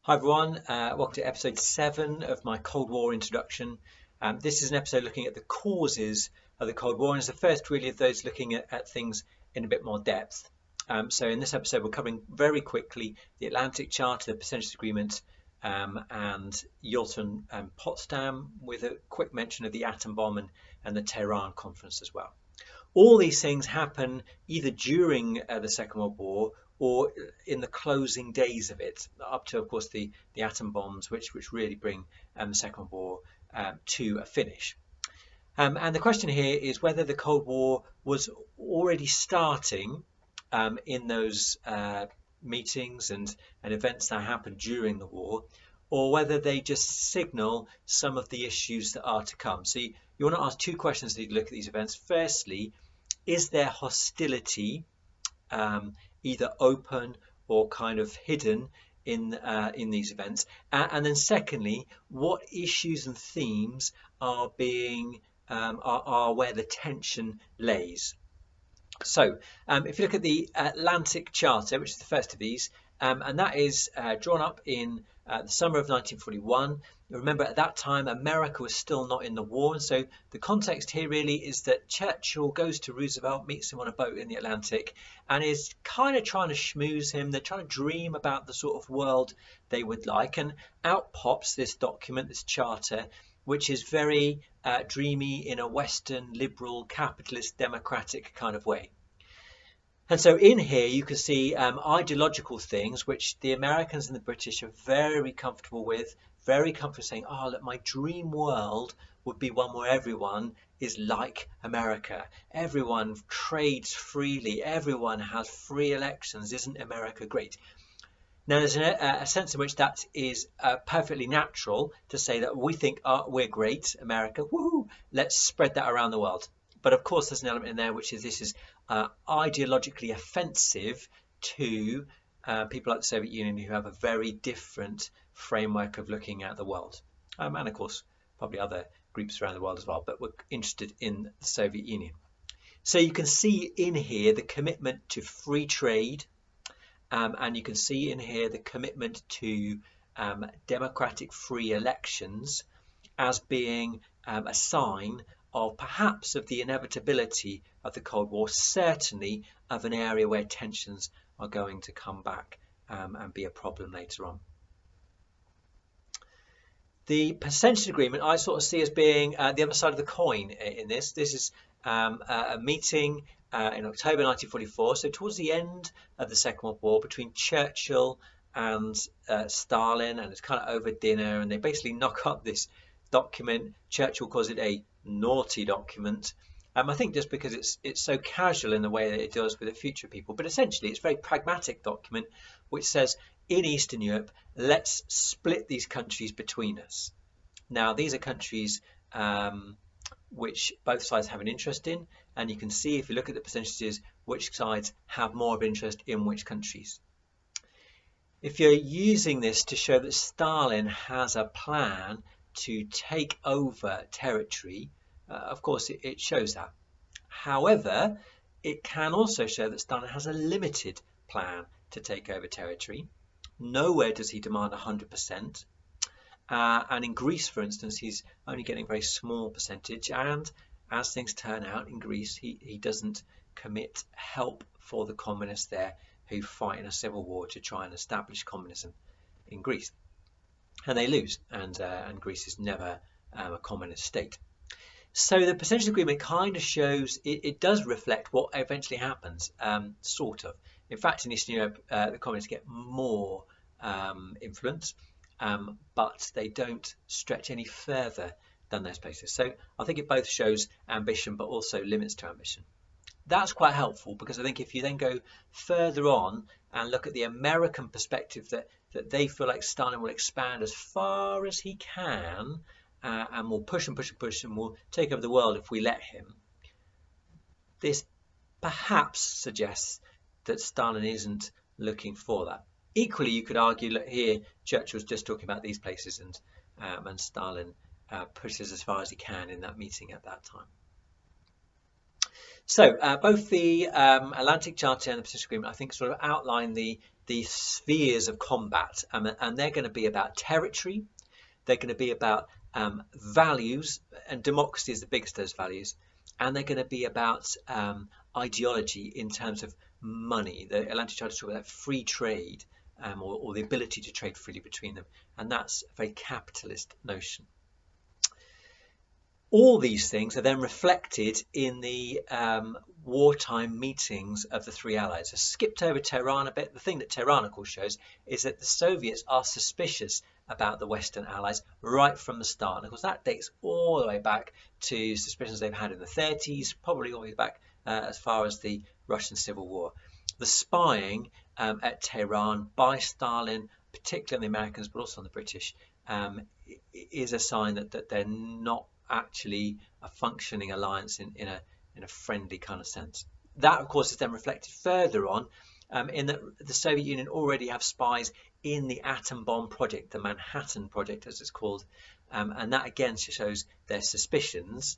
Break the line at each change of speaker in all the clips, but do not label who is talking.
Hi everyone, welcome to episode 7 of my Cold War introduction. This is an episode looking at the causes of the Cold War, and it's the first really of those looking at things in a bit more depth. So in this episode we're covering very quickly the Atlantic Charter, the Percentage Agreement, and Yalta and Potsdam, with a quick mention of the atom bomb and the Tehran conference as well. All these things happen either during the Second World War or in the closing days of it, up to, of course, the atom bombs, which really bring the Second World War to a finish. And the question here is whether the Cold War was already starting in those meetings and events that happened during the war, or whether they just signal some of the issues that are to come. So you want to ask two questions as you look at these events. Firstly, is there hostility, either open or kind of hidden in these events? And then secondly, what issues and themes are being are where the tension lays? So if you look at the Atlantic Charter, which is the first of these, and that is drawn up in the summer of 1941. Remember, at that time, America was still not in the war. And so the context here really is that Churchill goes to Roosevelt, meets him on a boat in the Atlantic, and is kind of trying to schmooze him. They're trying to dream about the sort of world they would like. And out pops this document, this charter, which is very dreamy in a Western, liberal, capitalist, democratic kind of way. And so in here you can see ideological things which the Americans and the British are very comfortable with, very comfortable saying, oh, look, my dream world would be one where everyone is like America. Everyone trades freely. Everyone has free elections. Isn't America great? Now, there's a sense in which that is perfectly natural to say that we think we're great, America, woohoo, let's spread that around the world. But of course, there's an element in there which is this is ideologically offensive to people like the Soviet Union who have a very different framework of looking at the world. And of course, probably other groups around the world as well, but we're interested in the Soviet Union. So you can see in here the commitment to free trade, and you can see in here the commitment to democratic free elections as being a sign of perhaps of the inevitability of the Cold War, certainly of an area where tensions are going to come back and be a problem later on. The Percentage Agreement I sort of see as being the other side of the coin in this. This is a meeting in October 1944, so towards the end of the Second World War, between Churchill and Stalin, and it's kind of over dinner, and they basically knock up this document. Churchill calls it a naughty document. I think just because it's so casual in the way that it deals with the future people, but essentially it's a very pragmatic document which says in Eastern Europe, let's split these countries between us. Now, these are countries which both sides have an interest in, and you can see if you look at the percentages which sides have more of interest in which countries. If you're using this to show that Stalin has a plan to take over territory, of course it shows that. However, it can also show that Stalin has a limited plan to take over territory. Nowhere does he demand 100%. And in Greece, for instance, he's only getting a very small percentage. And as things turn out in Greece, he doesn't commit help for the communists there who fight in a civil war to try and establish communism in Greece. And they lose, and Greece is never a communist state. So the Percentage Agreement kind of shows, it does reflect what eventually happens, sort of. In fact, in Eastern Europe, the communists get more influence, but they don't stretch any further than those places. So I think it both shows ambition, but also limits to ambition. That's quite helpful, because I think if you then go further on and look at the American perspective that they feel like Stalin will expand as far as he can, and will push and push and push and will take over the world if we let him, this perhaps suggests that Stalin isn't looking for that. Equally, you could argue, look here, Churchill's just talking about these places, and Stalin pushes as far as he can in that meeting at that time. So both the Atlantic Charter and the Pacific Agreement, I think, sort of outline the spheres of combat, and they're going to be about territory. They're going to be about values, and democracy is the biggest of those values, and they're going to be about ideology in terms of money. The Atlantic Charter talks about free trade, or the ability to trade freely between them, and that's a very capitalist notion. All these things are then reflected in the wartime meetings of the three allies. I skipped over Tehran a bit. The thing that Tehran, of course, shows is that the Soviets are suspicious about the Western allies right from the start. And of course, that dates all the way back to suspicions they've had in the 30s, probably all the way back as far as the Russian Civil War. The spying at Tehran by Stalin, particularly on the Americans, but also on the British, is a sign that they're not actually a functioning alliance in a friendly kind of sense. That, of course, is then reflected further on in that the Soviet Union already have spies in the atom bomb project, the Manhattan Project, as it's called, and that again shows their suspicions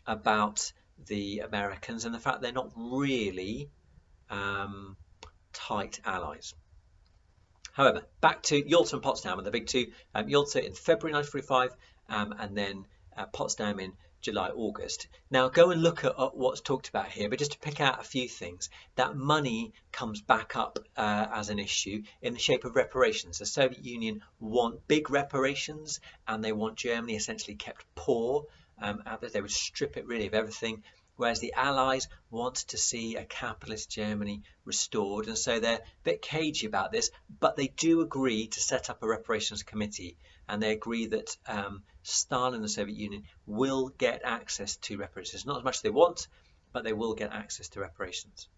about the Americans and the fact they're not really tight allies. However, back to Yalta and Potsdam and the big two. Yalta in February 1945, and then Potsdam in July, August. Now go and look at what's talked about here, but just to pick out a few things, that money comes back up as an issue in the shape of reparations. The Soviet Union want big reparations, and they want Germany essentially kept poor, they would strip it really of everything, whereas the Allies want to see a capitalist Germany restored, and so they're a bit cagey about this, but they do agree to set up a reparations committee, and they agree that Stalin and the Soviet Union will get access to reparations. Not as much as they want, but they will get access to reparations.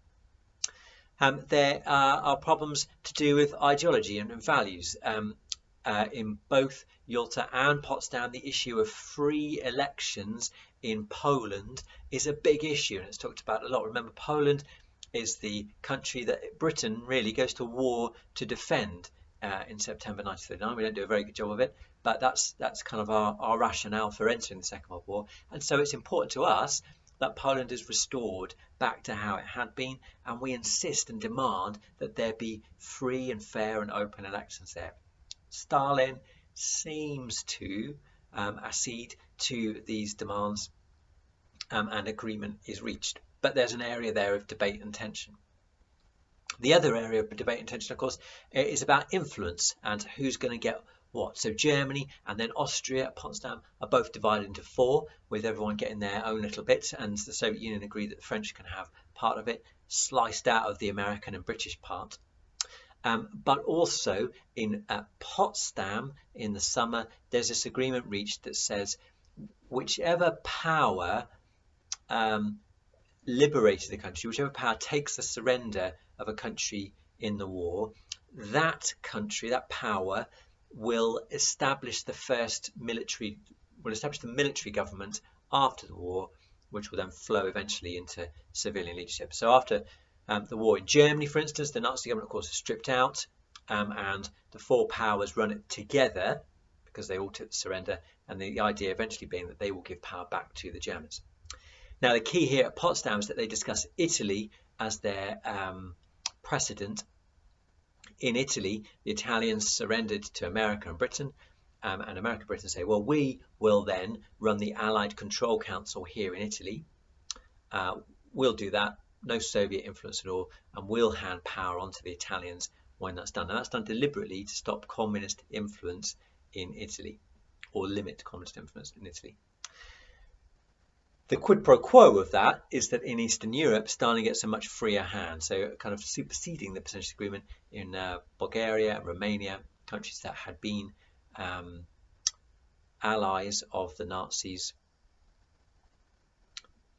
There are problems to do with ideology and values. In both Yalta and Potsdam, the issue of free elections in Poland is a big issue, and it's talked about a lot. Remember, Poland is the country that Britain really goes to war to defend in September 1939. We don't do a very good job of it, but that's kind of our rationale for entering the Second World War. And so it's important to us that Poland is restored back to how it had been, and we insist and demand that there be free and fair and open elections there. Stalin seems to accede to these demands, and agreement is reached. But there's an area there of debate and tension. The other area of debate and tension, of course, is about influence and who's going to get what. So Germany and then Austria at Potsdam are both divided into four, with everyone getting their own little bit, and the Soviet Union agreed that the French can have part of it, sliced out of the American and British part. But also in Potsdam in the summer, there's this agreement reached that says whichever power liberated the country, whichever power takes the surrender of a country in the war, that country, that power, will establish the military government after the war, which will then flow eventually into civilian leadership. So after the war in Germany, for instance, the Nazi government, of course, is stripped out, and the four powers run it together because they all took the surrender, and the idea eventually being that they will give power back to the Germans. Now, the key here at Potsdam is that they discuss Italy as their precedent. In Italy, the Italians surrendered to America and Britain, and America and Britain say, well, we will then run the Allied Control Council here in Italy. We'll do that, no Soviet influence at all, and we'll hand power on to the Italians when that's done. And that's done deliberately to stop communist influence in Italy, or limit communist influence in Italy. The quid pro quo of that is that in Eastern Europe, Stalin gets a much freer hand, so kind of superseding the percentage agreement in Bulgaria and Romania, countries that had been allies of the Nazis.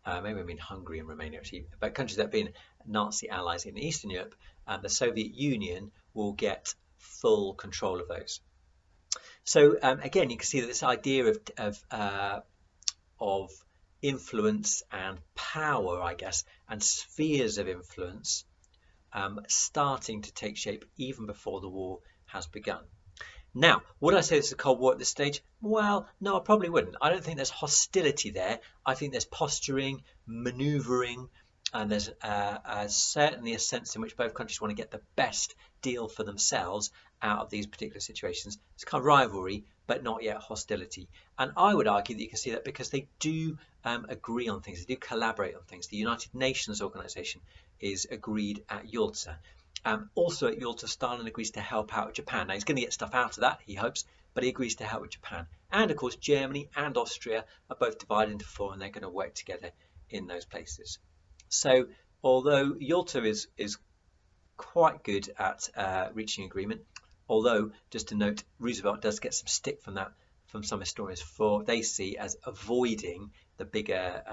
Maybe I mean Hungary and Romania actually, but countries that have been Nazi allies in Eastern Europe, and the Soviet Union will get full control of those. So again, you can see that this idea of influence and power, I guess, and spheres of influence starting to take shape even before the war has begun. Now, would I say this is a Cold War at this stage? Well, no, I probably wouldn't. I don't think there's hostility there. I think there's posturing, manoeuvring, and there's certainly a sense in which both countries want to get the best deal for themselves out of these particular situations. It's kind of rivalry, but not yet hostility. And I would argue that you can see that because they do agree on things, they do collaborate on things. The United Nations organization is agreed at Yalta. Also at Yalta, Stalin agrees to help out Japan. Now he's going to get stuff out of that, he hopes, but he agrees to help with Japan. And of course, Germany and Austria are both divided into four, and they're going to work together in those places. So although Yalta is quite good at reaching agreement, although just to note, Roosevelt does get some stick from that from some historians for they see as avoiding the bigger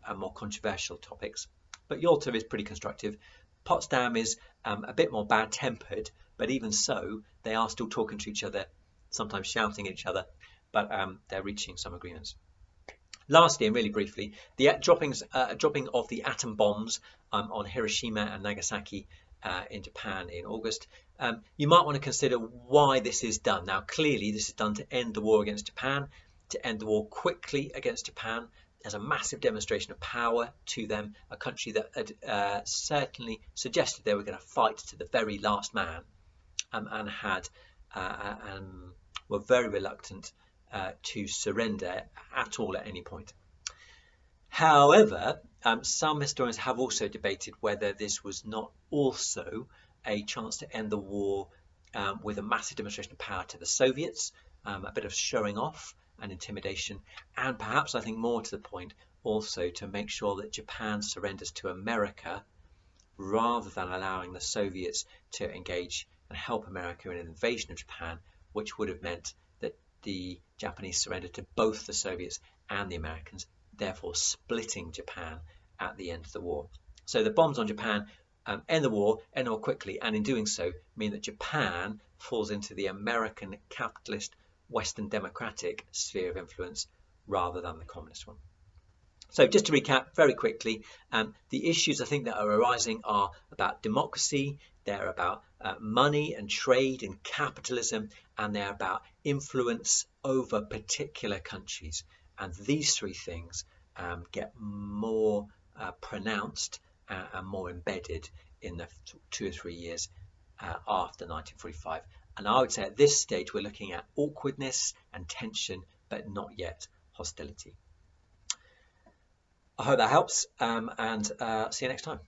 and more controversial topics. But Yalta is pretty constructive. Potsdam is a bit more bad-tempered, but even so, they are still talking to each other, sometimes shouting at each other, but they're reaching some agreements. Lastly, and really briefly, the dropping of the atom bombs on Hiroshima and Nagasaki in Japan in August. You might want to consider why this is done. Now, clearly, this is done to end the war against Japan, to end the war quickly against Japan, as a massive demonstration of power to them, a country that had certainly suggested they were going to fight to the very last man, and had were very reluctant to surrender at all at any point. However, some historians have also debated whether this was not also a chance to end the war with a massive demonstration of power to the Soviets, a bit of showing off and intimidation, and perhaps, I think more to the point, also to make sure that Japan surrenders to America rather than allowing the Soviets to engage and help America in an invasion of Japan, which would have meant that the Japanese surrendered to both the Soviets and the Americans, therefore splitting Japan at the end of the war. So the bombs on Japan end the war quickly, and in doing so mean that Japan falls into the American capitalist Western democratic sphere of influence rather than the communist one. So just to recap very quickly, the issues I think that are arising are about democracy, they're about money and trade and capitalism, and they're about influence over particular countries. And these three things get more pronounced and more embedded in the 2 or 3 years after 1945. And I would say at this stage we're looking at awkwardness and tension, but not yet hostility. I hope that helps, and see you next time.